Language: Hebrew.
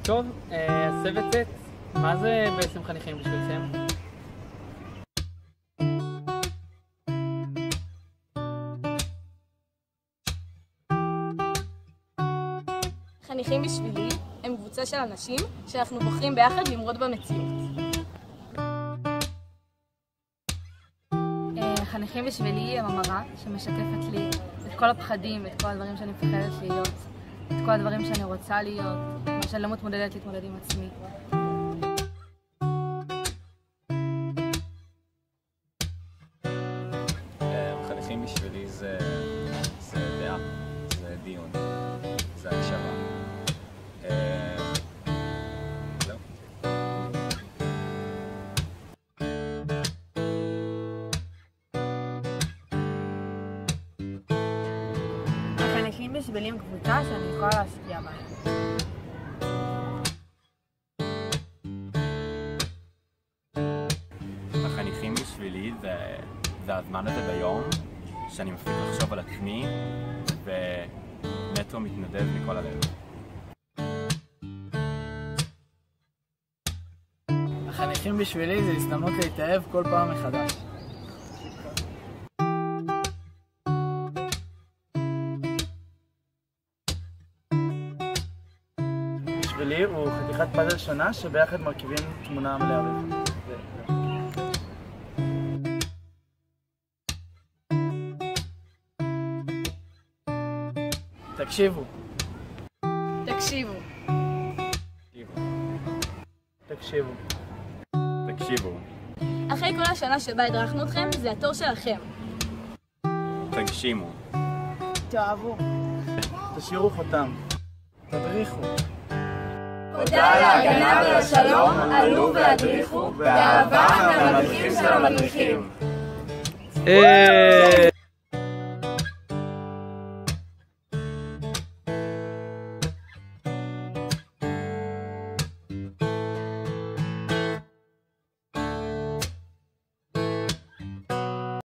טוב, הסבב ט', מה זה בעצם חניכים בשבילכם? חניכים בשבילי הם קבוצה של אנשים שאנחנו בוחרים ביחד למרוד במציאות. חניכים בשבילי הם המראה שמשקפת לי את כל הפחדים ואת כל הדברים שאני מפחדת להיות, את כל הדברים שאני רוצה להיות, מה שאני לא מתמודדת להתמודד עם עצמי. חניכים בשבילי זה דעה, זה דיון, זה הקשבה. זהו. החניכים בשבילי הם קבוצה שאני יכולה להשקיע בה. החניכים בשבילי זה הזמן הזה ביום שאני מפסיק לחשוב על עצמי ונטו מתנדב מכל הלב. החניכים בשבילי זה הזדמנות להתאהב כל פעם מחדש. בשבילי הוא חתיכת פאזל שונה שביחד מרכיבים תמונה מלאה. תקשיבו. תקשיבו. תקשיבו. תקשיבו. אחרי כל השנה שבה הדרכנו אתכם, זה התור שלכם. תגשימו. תאהבו. תשאירו חותם. תדריכו. תודה על ההגנה ולשלום, עלו והדריכו, באהבה מהמדריכים של המדריכים.